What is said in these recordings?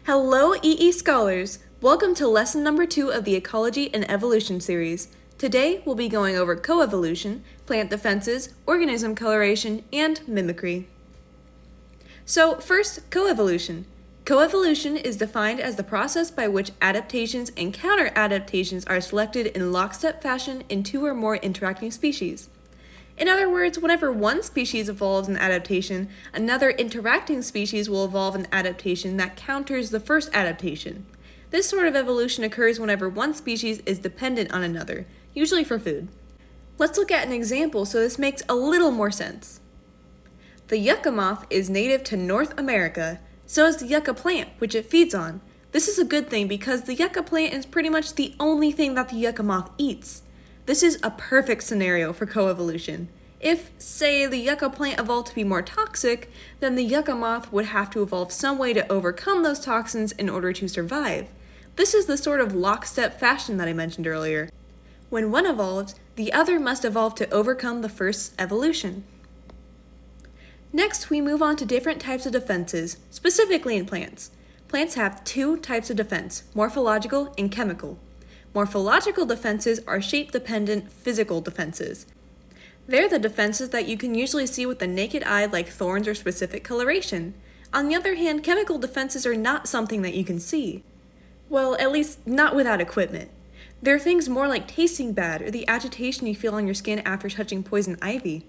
Hello, EE Scholars! Welcome to lesson number 2 of the Ecology and Evolution series. Today, we'll be going over coevolution, plant defenses, organism coloration, and mimicry. So, first, coevolution. Coevolution is defined as the process by which adaptations and counter-adaptations are selected in lockstep fashion in two or more interacting species. In other words, whenever one species evolves an adaptation, another interacting species will evolve an adaptation that counters the first adaptation. This sort of evolution occurs whenever one species is dependent on another, usually for food. Let's look at an example so this makes a little more sense. The yucca moth is native to North America, so is the yucca plant, which it feeds on. This is a good thing because the yucca plant is pretty much the only thing that the yucca moth eats. This is a perfect scenario for coevolution. If, say, the yucca plant evolved to be more toxic, then the yucca moth would have to evolve some way to overcome those toxins in order to survive. This is the sort of lockstep fashion that I mentioned earlier. When one evolves, the other must evolve to overcome the first's evolution. Next, we move on to different types of defenses, specifically in plants. Plants have two types of defense, morphological and chemical. Morphological defenses are shape-dependent physical defenses. They're the defenses that you can usually see with the naked eye, like thorns or specific coloration. On the other hand, chemical defenses are not something that you can see. Well, at least not without equipment. They're things more like tasting bad or the agitation you feel on your skin after touching poison ivy.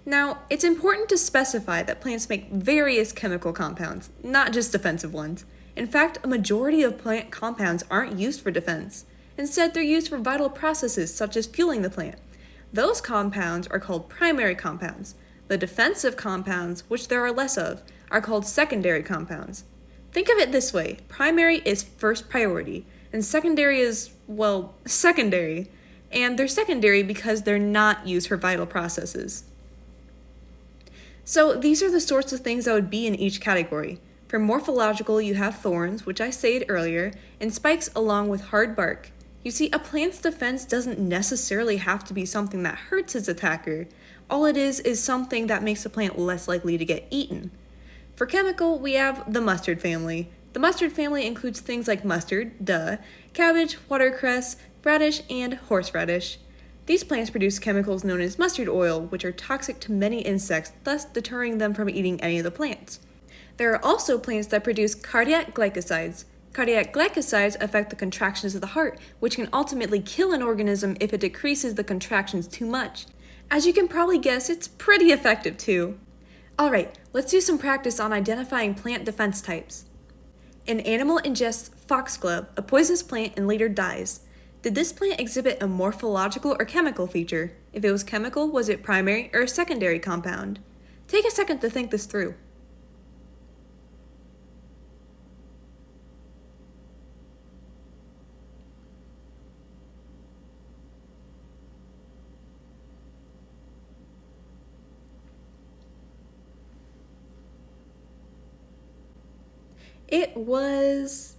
Now, it's important to specify that plants make various chemical compounds, not just defensive ones. In fact, a majority of plant compounds aren't used for defense. Instead, they're used for vital processes such as fueling the plant. Those compounds are called primary compounds. The defensive compounds, which there are less of, are called secondary compounds. Think of it this way: primary is first priority, and secondary is, well, secondary. And they're secondary because they're not used for vital processes. So these are the sorts of things that would be in each category. For morphological, you have thorns, which I said earlier, and spikes along with hard bark. You see, a plant's defense doesn't necessarily have to be something that hurts its attacker. All it is something that makes the plant less likely to get eaten. For chemical, we have the mustard family. The mustard family includes things like mustard, cabbage, watercress, radish, and horseradish. These plants produce chemicals known as mustard oil, which are toxic to many insects, thus deterring them from eating any of the plants. There are also plants that produce cardiac glycosides. Cardiac glycosides affect the contractions of the heart, which can ultimately kill an organism if it decreases the contractions too much. As you can probably guess, it's pretty effective too. Alright, let's do some practice on identifying plant defense types. An animal ingests foxglove, a poisonous plant, and later dies. Did this plant exhibit a morphological or chemical feature? If it was chemical, was it primary or a secondary compound? Take a second to think this through. It was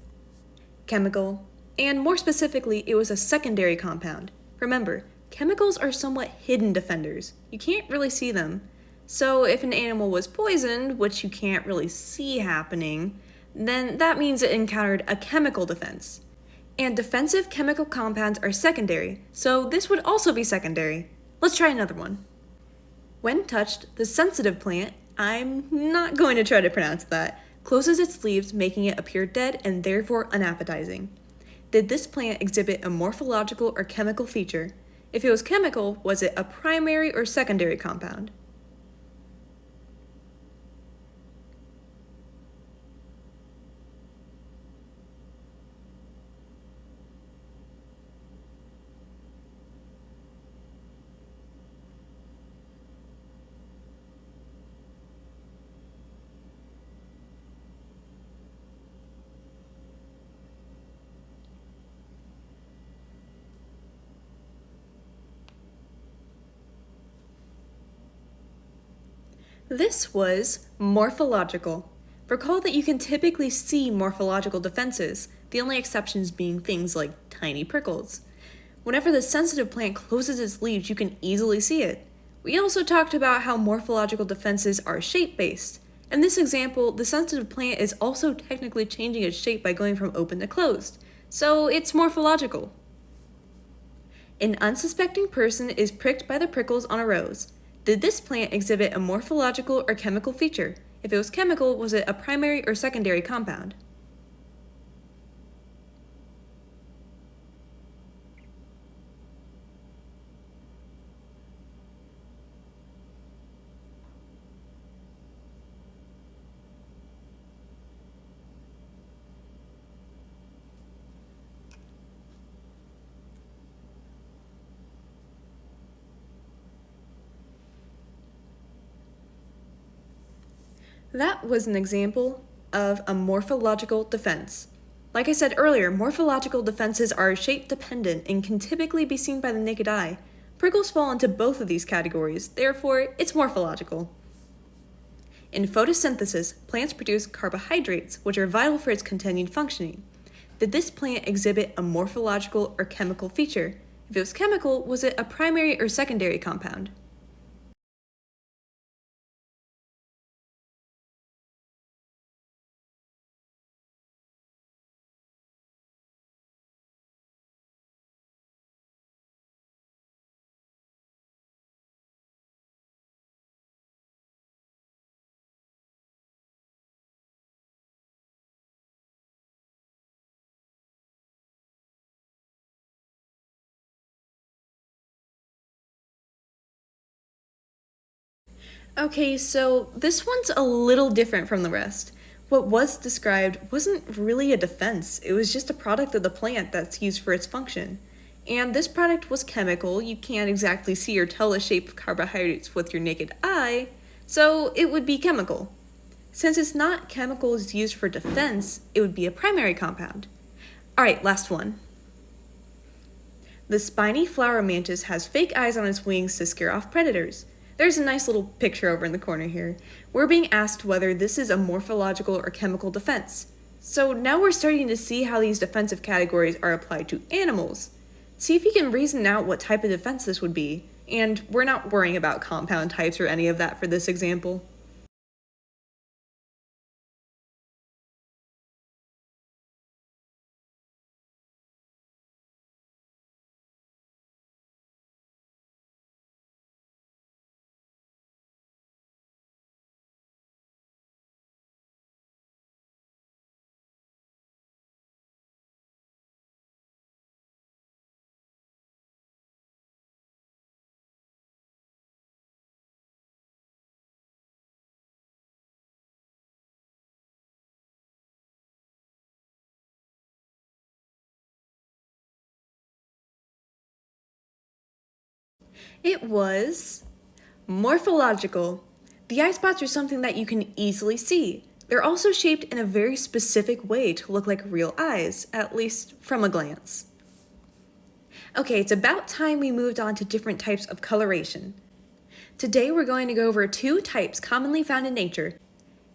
chemical, and more specifically, it was a secondary compound. Remember, chemicals are somewhat hidden defenders. You can't really see them. So if an animal was poisoned, which you can't really see happening, then that means it encountered a chemical defense. And defensive chemical compounds are secondary, so this would also be secondary. Let's try another one. When touched, the sensitive plant, I'm not going to try to pronounce that, closes its leaves, making it appear dead and therefore unappetizing. Did this plant exhibit a morphological or chemical feature? If it was chemical, was it a primary or secondary compound? This was morphological. Recall that you can typically see morphological defenses, the only exceptions being things like tiny prickles. Whenever the sensitive plant closes its leaves, you can easily see it. We also talked about how morphological defenses are shape-based. In this example, the sensitive plant is also technically changing its shape by going from open to closed, so it's morphological. An unsuspecting person is pricked by the prickles on a rose. Did this plant exhibit a morphological or chemical feature? If it was chemical, was it a primary or secondary compound? That was an example of a morphological defense. Like I said earlier, morphological defenses are shape dependent and can typically be seen by the naked eye. Prickles fall into both of these categories, therefore, it's morphological. In photosynthesis, plants produce carbohydrates, which are vital for its continued functioning. Did this plant exhibit a morphological or chemical feature? If it was chemical, was it a primary or secondary compound? Okay, so this one's a little different from the rest. What was described wasn't really a defense, it was just a product of the plant that's used for its function. And this product was chemical, you can't exactly see or tell the shape of carbohydrates with your naked eye, so it would be chemical. Since it's not chemicals used for defense, it would be a primary compound. Alright, last one. The spiny flower mantis has fake eyes on its wings to scare off predators. There's a nice little picture over in the corner here. We're being asked whether this is a morphological or chemical defense. So now we're starting to see how these defensive categories are applied to animals. See if you can reason out what type of defense this would be. And we're not worrying about compound types or any of that for this example. It was morphological. The eye spots are something that you can easily see. They're also shaped in a very specific way to look like real eyes, at least from a glance. Okay, it's about time we moved on to different types of coloration. Today we're going to go over two types commonly found in nature.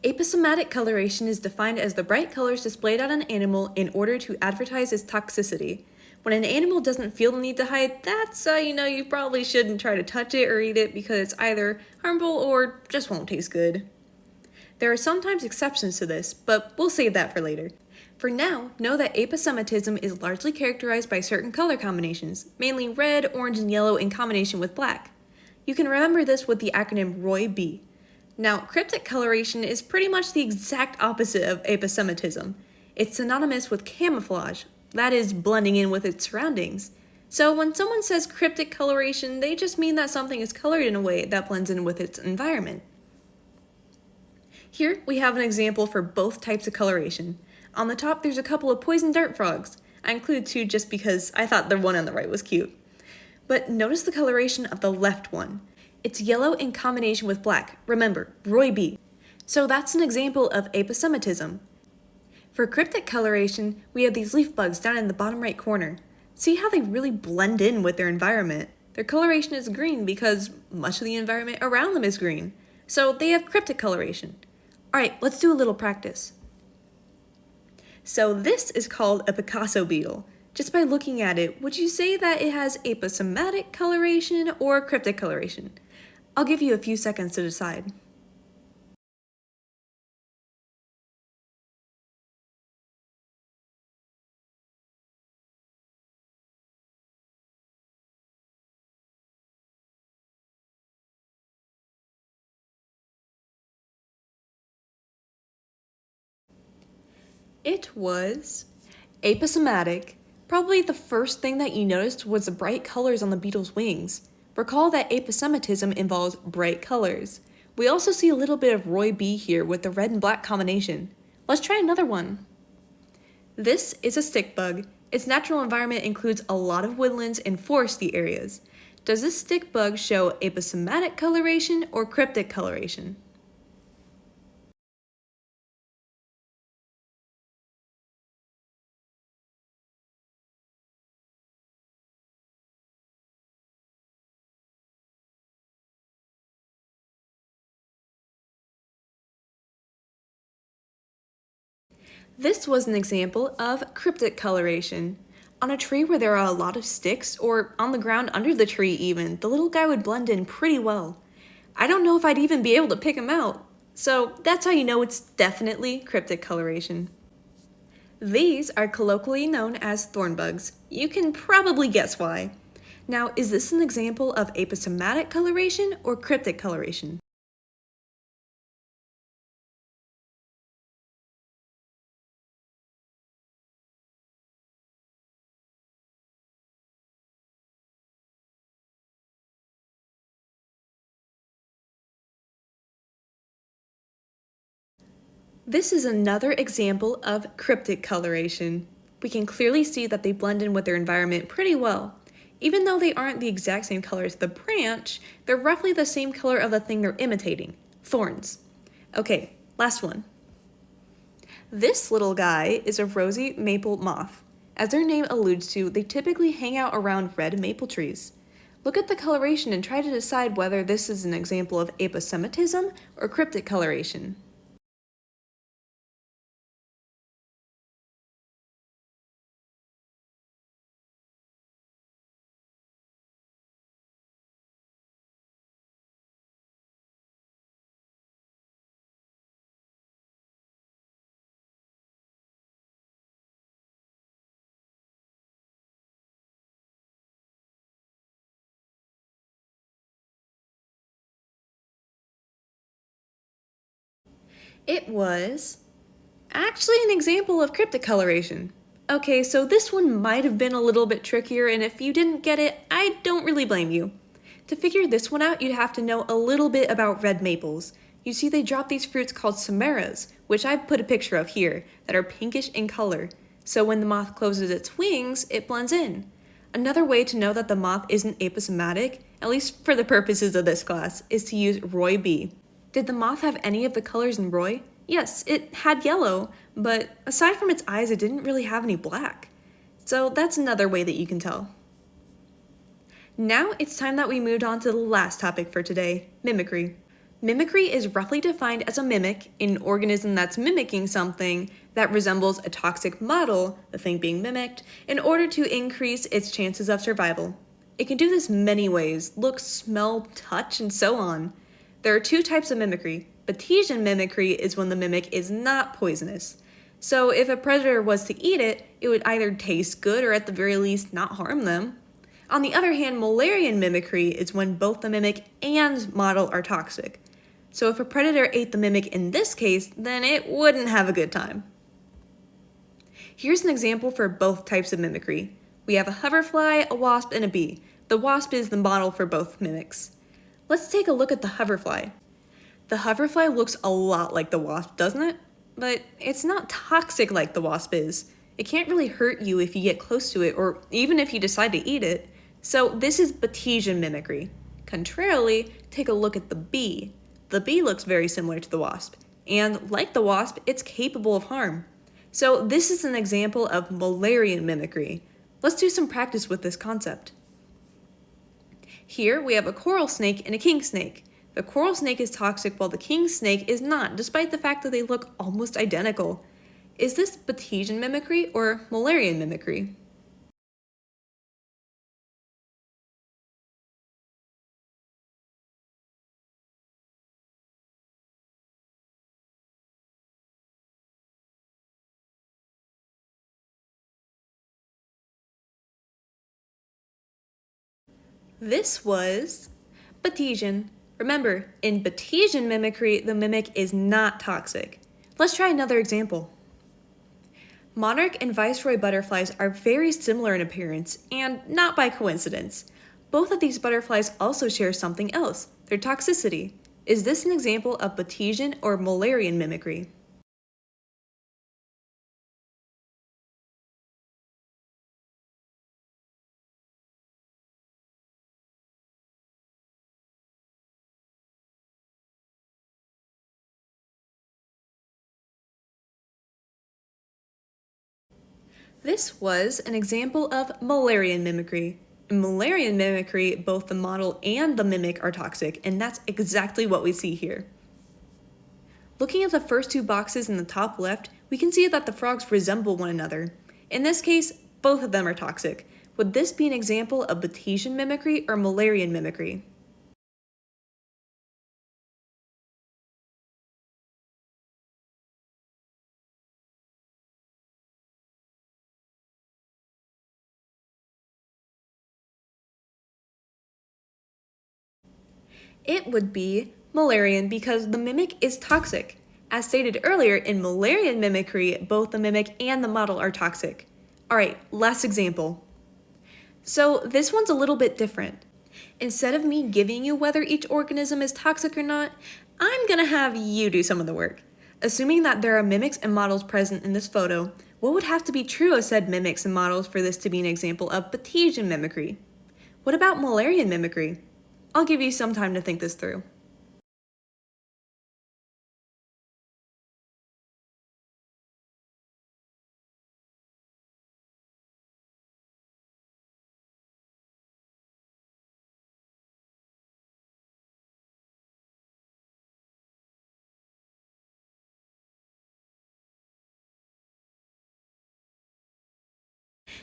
Aposematic coloration is defined as the bright colors displayed on an animal in order to advertise its toxicity. When an animal doesn't feel the need to hide, that's you probably shouldn't try to touch it or eat it because it's either harmful or just won't taste good. There are sometimes exceptions to this, but we'll save that for later. For now, know that aposematism is largely characterized by certain color combinations, mainly red, orange, and yellow in combination with black. You can remember this with the acronym ROY-B. Now, cryptic coloration is pretty much the exact opposite of aposematism. It's synonymous with camouflage, that is, blending in with its surroundings. So when someone says cryptic coloration, they just mean that something is colored in a way that blends in with its environment. Here, we have an example for both types of coloration. On the top, there's a couple of poison dart frogs. I include two just because I thought the one on the right was cute. But notice the coloration of the left one. It's yellow in combination with black. Remember, ROY-B. So that's an example of aposematism. For cryptic coloration, we have these leaf bugs down in the bottom right corner. See how they really blend in with their environment. Their coloration is green because much of the environment around them is green. So they have cryptic coloration. Alright, let's do a little practice. So this is called a Picasso beetle. Just by looking at it, would you say that it has aposematic coloration or cryptic coloration? I'll give you a few seconds to decide. It was aposematic. Probably the first thing that you noticed was the bright colors on the beetle's wings. Recall that aposematism involves bright colors. We also see a little bit of Roy B here with the red and black combination. Let's try another one. This is a stick bug. Its natural environment includes a lot of woodlands and foresty areas. Does this stick bug show aposematic coloration or cryptic coloration? This was an example of cryptic coloration. On a tree where there are a lot of sticks, or on the ground under the tree even, the little guy would blend in pretty well. I don't know if I'd even be able to pick him out. So that's how you know it's definitely cryptic coloration. These are colloquially known as thorn bugs. You can probably guess why. Now, is this an example of aposematic coloration or cryptic coloration? This is another example of cryptic coloration. We can clearly see that they blend in with their environment pretty well. Even though they aren't the exact same color as the branch, they're roughly the same color of the thing they're imitating, thorns. Okay, last one. This little guy is a rosy maple moth. As their name alludes to, they typically hang out around red maple trees. Look at the coloration and try to decide whether this is an example of aposematism or cryptic coloration. It was actually an example of cryptic coloration. Okay, so this one might have been a little bit trickier, and if you didn't get it, I don't really blame you. To figure this one out, you'd have to know a little bit about red maples. You see, they drop these fruits called samaras, which I've put a picture of here, that are pinkish in color. So when the moth closes its wings, it blends in. Another way to know that the moth isn't aposematic, at least for the purposes of this class, is to use Roy B. Did the moth have any of the colors in Roy? Yes, it had yellow, but aside from its eyes, it didn't really have any black. So that's another way that you can tell. Now it's time that we moved on to the last topic for today, mimicry. Mimicry is roughly defined as a mimic, an organism that's mimicking something that resembles a toxic model, the thing being mimicked, in order to increase its chances of survival. It can do this many ways: look, smell, touch, and so on. There are two types of mimicry. Batesian mimicry is when the mimic is not poisonous. So if a predator was to eat it, it would either taste good or at the very least not harm them. On the other hand, Müllerian mimicry is when both the mimic and model are toxic. So if a predator ate the mimic in this case, then it wouldn't have a good time. Here's an example for both types of mimicry. We have a hoverfly, a wasp, and a bee. The wasp is the model for both mimics. Let's take a look at the hoverfly. The hoverfly looks a lot like the wasp, doesn't it? But it's not toxic like the wasp is. It can't really hurt you if you get close to it, or even if you decide to eat it. So this is Batesian mimicry. Contrarily, take a look at the bee. The bee looks very similar to the wasp, and like the wasp, it's capable of harm. So this is an example of Müllerian mimicry. Let's do some practice with this concept. Here we have a coral snake and a king snake. The coral snake is toxic while the king snake is not, despite the fact that they look almost identical. Is this Batesian mimicry or Müllerian mimicry? This was Batesian. Remember, in Batesian mimicry, the mimic is not toxic. Let's try another example. Monarch and viceroy butterflies are very similar in appearance, and not by coincidence. Both of these butterflies also share something else, their toxicity. Is this an example of Batesian or Mullerian mimicry? This was an example of Mullerian mimicry. In Mullerian mimicry, both the model and the mimic are toxic, and that's exactly what we see here. Looking at the first two boxes in the top left, we can see that the frogs resemble one another. In this case, both of them are toxic. Would this be an example of Batesian mimicry or Mullerian mimicry? It would be Mullerian because the mimic is toxic. As stated earlier, in Mullerian mimicry, both the mimic and the model are toxic. Alright, last example. So this one's a little bit different. Instead of me giving you whether each organism is toxic or not, I'm gonna have you do some of the work. Assuming that there are mimics and models present in this photo, what would have to be true of said mimics and models for this to be an example of Batesian mimicry? What about Mullerian mimicry? I'll give you some time to think this through.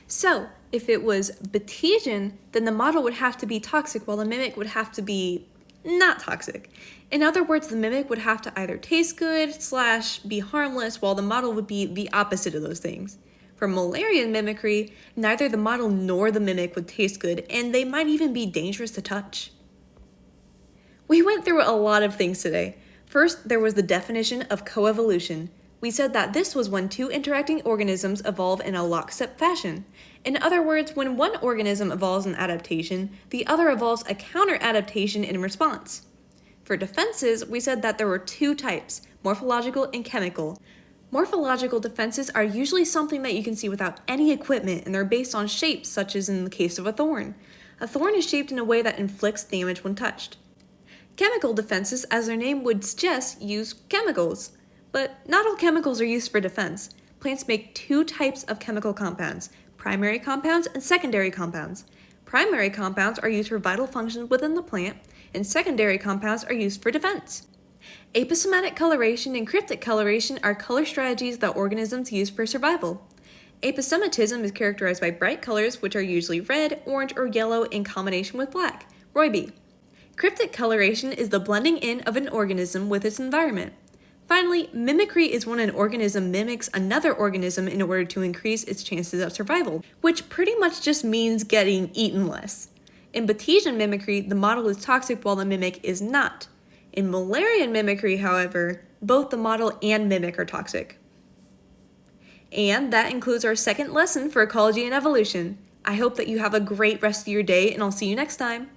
So, if it was Batesian, then the model would have to be toxic while the mimic would have to be not toxic. In other words, the mimic would have to either taste good / be harmless, while the model would be the opposite of those things. For Mullerian mimicry, neither the model nor the mimic would taste good, and they might even be dangerous to touch. We went through a lot of things today. First, there was the definition of coevolution. We said that this was when two interacting organisms evolve in a lockstep fashion. In other words, when one organism evolves an adaptation, the other evolves a counter-adaptation in response. For defenses, we said that there were two types, morphological and chemical. Morphological defenses are usually something that you can see without any equipment, and they're based on shapes, such as in the case of a thorn. A thorn is shaped in a way that inflicts damage when touched. Chemical defenses, as their name would suggest, use chemicals. But not all chemicals are used for defense. Plants make two types of chemical compounds, primary compounds and secondary compounds. Primary compounds are used for vital functions within the plant, and secondary compounds are used for defense. Aposematic coloration and cryptic coloration are color strategies that organisms use for survival. Aposematism is characterized by bright colors, which are usually red, orange, or yellow in combination with black, Roy Cryptic coloration is the blending in of an organism with its environment. Finally, mimicry is when an organism mimics another organism in order to increase its chances of survival, which pretty much just means getting eaten less. In Batesian mimicry, the model is toxic while the mimic is not. In Mullerian mimicry, however, both the model and mimic are toxic. And that includes our second lesson for ecology and evolution. I hope that you have a great rest of your day, and I'll see you next time.